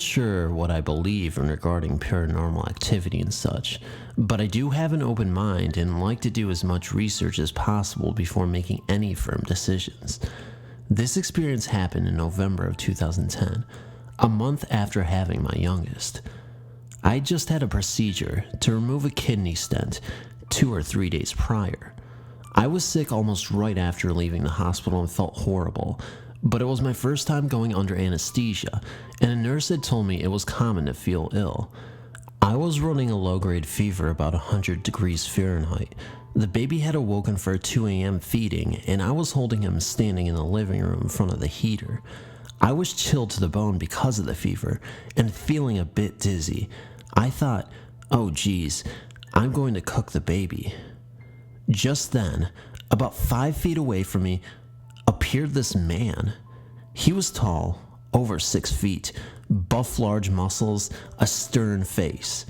not sure what I believe in regarding paranormal activity and such, but I do have an open mind and like to do as much research as possible before making any firm decisions. This experience happened in November of 2010, a month after having my youngest. I just had a procedure to remove a kidney stent 2 or 3 days prior. I was sick almost right after leaving the hospital and felt horrible, but it was my first time going under anesthesia, and a nurse had told me it was common to feel ill. I was running a low-grade fever about 100 degrees Fahrenheit. The baby had awoken for a 2 a.m. feeding, and I was holding him standing in the living room in front of the heater. I was chilled to the bone because of the fever, and feeling a bit dizzy. I thought, oh geez, I'm going to cook the baby. Just then, about 5 feet away from me, appeared this man. He was tall, over 6 feet, buff large muscles, a stern face.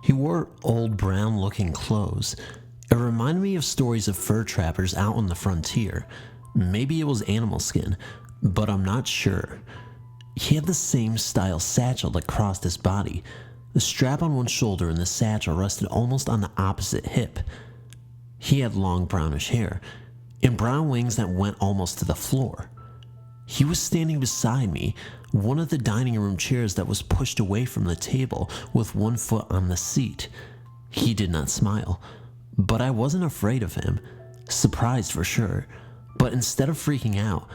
He wore old brown-looking clothes. It reminded me of stories of fur trappers out on the frontier. Maybe it was animal skin, but I'm not sure. He had the same style satchel that crossed his body. The strap on one shoulder and the satchel rested almost on the opposite hip. He had long brownish hair and brown wings that went almost to the floor. He was standing beside me, one of the dining room chairs that was pushed away from the table with one foot on the seat. He did not smile, but I wasn't afraid of him, surprised for sure, but instead of freaking out,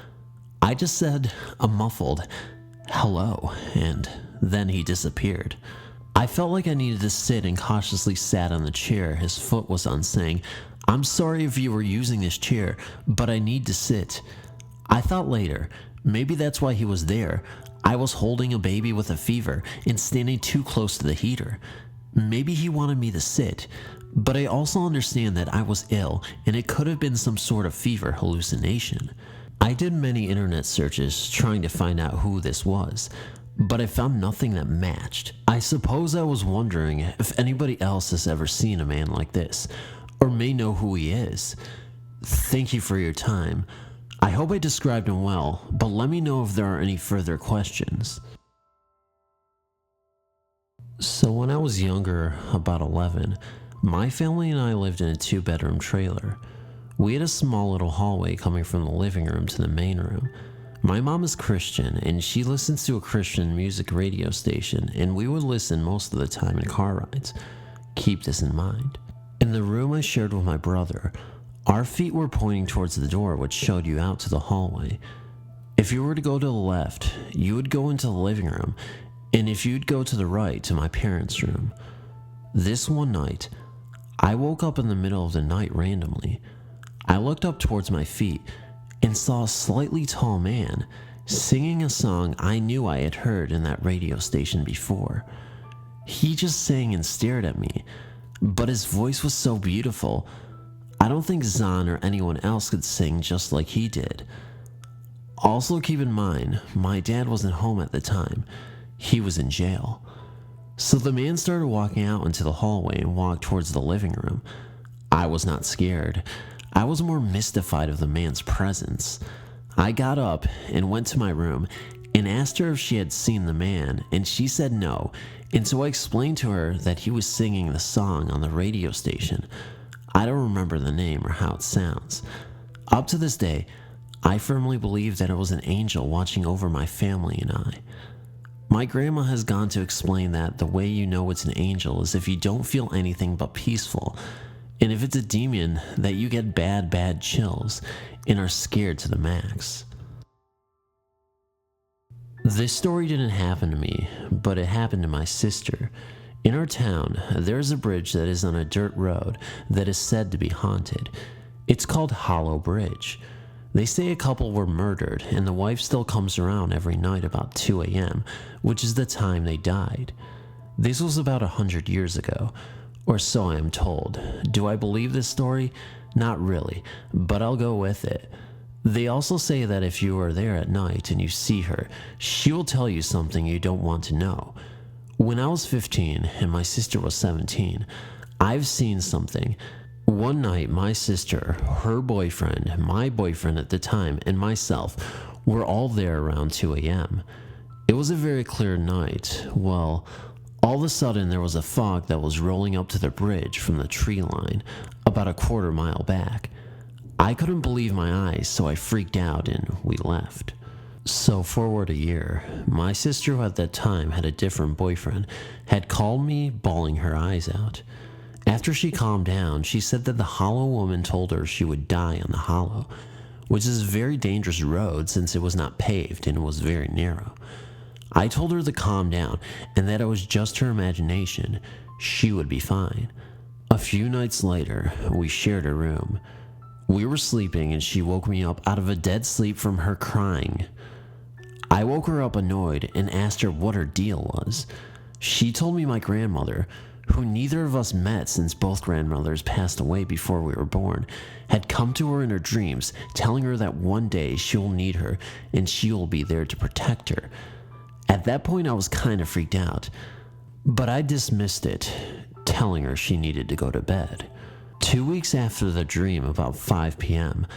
I just said a muffled hello, and then he disappeared. I felt like I needed to sit and cautiously sat on the chair his foot was on, saying, I'm sorry if you were using this chair, but I need to sit. I thought later, maybe that's why he was there. I was holding a baby with a fever and standing too close to the heater. Maybe he wanted me to sit, but I also understand that I was ill and it could have been some sort of fever hallucination. I did many internet searches trying to find out who this was, but I found nothing that matched. I suppose I was wondering if anybody else has ever seen a man like this, or may know who he is. Thank you for your time. I hope I described him well, but let me know if there are any further questions. So when I was younger, about 11, my family and I lived in a 2-bedroom trailer. We had a small little hallway coming from the living room to the main room. My mom is Christian, and she listens to a Christian music radio station, and we would listen most of the time in car rides. Keep this in mind. In the room I shared with my brother, our feet were pointing towards the door which showed you out to the hallway. If you were to go to the left, you would go into the living room, and if you'd go to the right, to my parents' room. This one night, I woke up in the middle of the night randomly. I looked up towards my feet and saw a slightly tall man singing a song I knew I had heard in that radio station before. He just sang and stared at me, but his voice was so beautiful. I don't think Zahn or anyone else could sing just like he did. Also keep in mind, my dad wasn't home at the time. He was in jail. So the man started walking out into the hallway and walked towards the living room. I was not scared. I was more mystified of the man's presence. I got up and went to my room and asked her if she had seen the man, and she said no, and so I explained to her that he was singing the song on the radio station. I don't remember the name or how it sounds. Up to this day, I firmly believe that it was an angel watching over my family and I. My grandma has gone to explain that the way you know it's an angel is if you don't feel anything but peaceful, and if it's a demon, that you get bad chills and are scared to the max. This story didn't happen to me, but it happened to my sister. In our town, there is a bridge that is on a dirt road that is said to be haunted. It's called Hollow Bridge. They say a couple were murdered, and the wife still comes around every night about 2 a.m., which is the time they died. This was about 100 years ago, or so I am told. Do I believe this story? Not really, but I'll go with it. They also say that if you are there at night and you see her, she will tell you something you don't want to know. When I was 15 and my sister was 17, I've seen something. One night, my sister, her boyfriend, my boyfriend at the time, and myself were all there around 2 a.m. It was a very clear night. Well, all of a sudden there was a fog that was rolling up to the bridge from the tree line, about a quarter mile back. I couldn't believe my eyes, so I freaked out and we left. So forward a year, my sister, who at that time had a different boyfriend, had called me bawling her eyes out. After she calmed down, she said that the hollow woman told her she would die on the hollow, which is a very dangerous road since it was not paved and it was very narrow. I told her to calm down and that it was just her imagination. She would be fine. A few nights later, we shared a room. We were sleeping and she woke me up out of a dead sleep from her crying. I woke her up annoyed and asked her what her deal was. She told me my grandmother, who neither of us met since both grandmothers passed away before we were born, had come to her in her dreams, telling her that one day she will need her and she will be there to protect her. At that point I was kind of freaked out, but I dismissed it, telling her she needed to go to bed. 2 weeks after the dream, about 5 p.m.,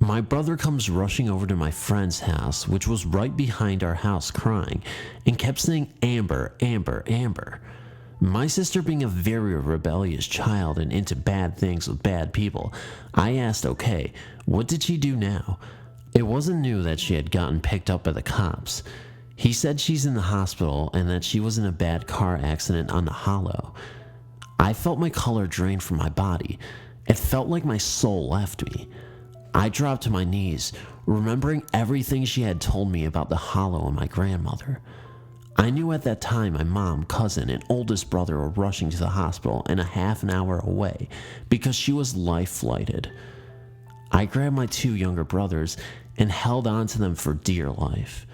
my brother comes rushing over to my friend's house, which was right behind our house, crying, and kept saying, "Amber, Amber, Amber." My sister, being a very rebellious child and into bad things with bad people, I asked, okay, what did she do now? It wasn't new that she had gotten picked up by the cops. He said she's in the hospital and that she was in a bad car accident on the hollow. I felt my color drain from my body. It felt like my soul left me. I dropped to my knees, remembering everything she had told me about the hollow and my grandmother. I knew at that time my mom, cousin, and oldest brother were rushing to the hospital and a half an hour away because she was life-flighted. I grabbed my 2 younger brothers and held on to them for dear life.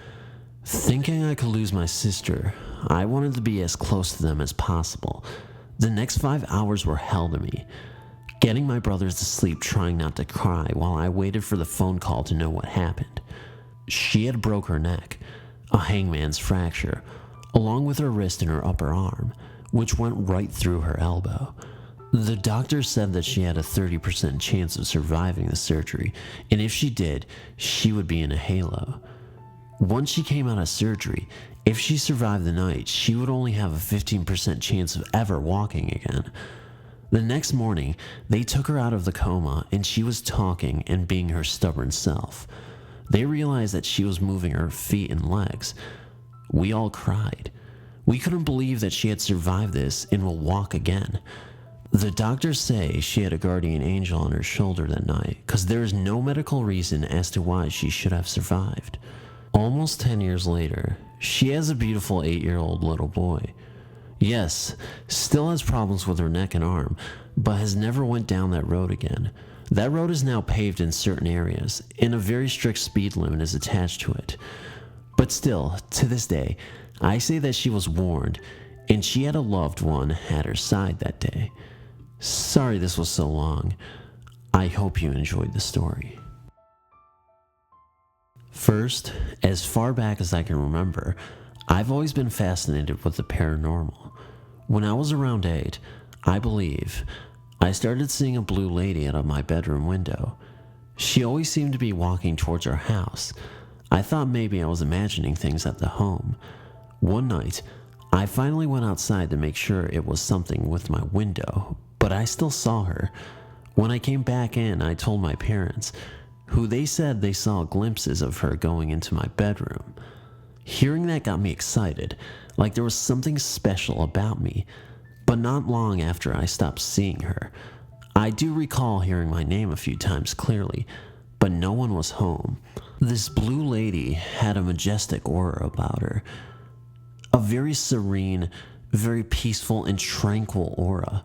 Thinking I could lose my sister, I wanted to be as close to them as possible. The next 5 hours were hell to me, getting my brothers to sleep, trying not to cry while I waited for the phone call to know what happened. She had broke her neck, a hangman's fracture, along with her wrist and her upper arm, which went right through her elbow. The doctor said that she had a 30% chance of surviving the surgery, and if she did, she would be in a halo. Once she came out of surgery, if she survived the night, she would only have a 15% chance of ever walking again. The next morning, they took her out of the coma and she was talking and being her stubborn self. They realized that she was moving her feet and legs. We all cried. We couldn't believe that she had survived this and will walk again. The doctors say she had a guardian angel on her shoulder that night because there is no medical reason as to why she should have survived. Almost 10 years later, she has a beautiful 8-year-old little boy. Yes, still has problems with her neck and arm, but has never went down that road again. That road is now paved in certain areas, and a very strict speed limit is attached to it. But still, to this day, I say that she was warned, and she had a loved one at her side that day. Sorry this was so long. I hope you enjoyed the story. First, as far back as I can remember, I've always been fascinated with the paranormal. When I was around 8, I believe, I started seeing a blue lady out of my bedroom window. She always seemed to be walking towards our house. I thought maybe I was imagining things at the home. One night, I finally went outside to make sure it was something with my window, but I still saw her. When I came back in, I told my parents, who they said they saw glimpses of her going into my bedroom. Hearing that got me excited, like there was something special about me. But not long after I stopped seeing her, I do recall hearing my name a few times clearly, but no one was home. This blue lady had a majestic aura about her. A very serene, very peaceful and tranquil aura.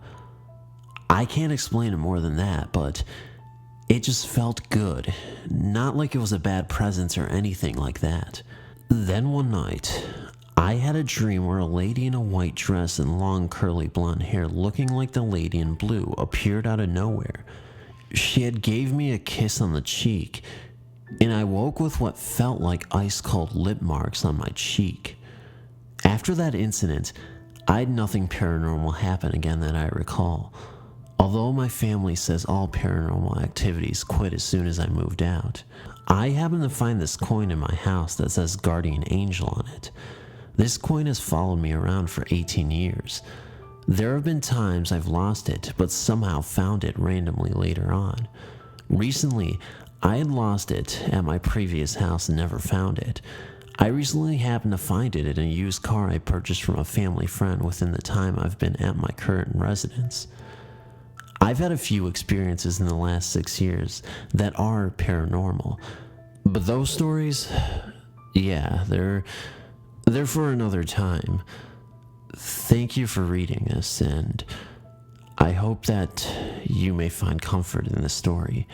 I can't explain it more than that, but it just felt good. Not like it was a bad presence or anything like that. Then one night, I had a dream where a lady in a white dress and long curly blonde hair looking like the lady in blue appeared out of nowhere. She had gave me a kiss on the cheek, and I woke with what felt like ice-cold lip marks on my cheek. After that incident, I had nothing paranormal happen again that I recall. Although my family says all paranormal activities quit as soon as I moved out, I happened to find this coin in my house that says Guardian Angel on it. This coin has followed me around for 18 years. There have been times I've lost it, but somehow found it randomly later on. Recently, I had lost it at my previous house and never found it. I recently happened to find it in a used car I purchased from a family friend within the time I've been at my current residence. I've had a few experiences in the last 6 years that are paranormal, but those stories, yeah, they're for another time. Thank you for reading this, and I hope that you may find comfort in the story.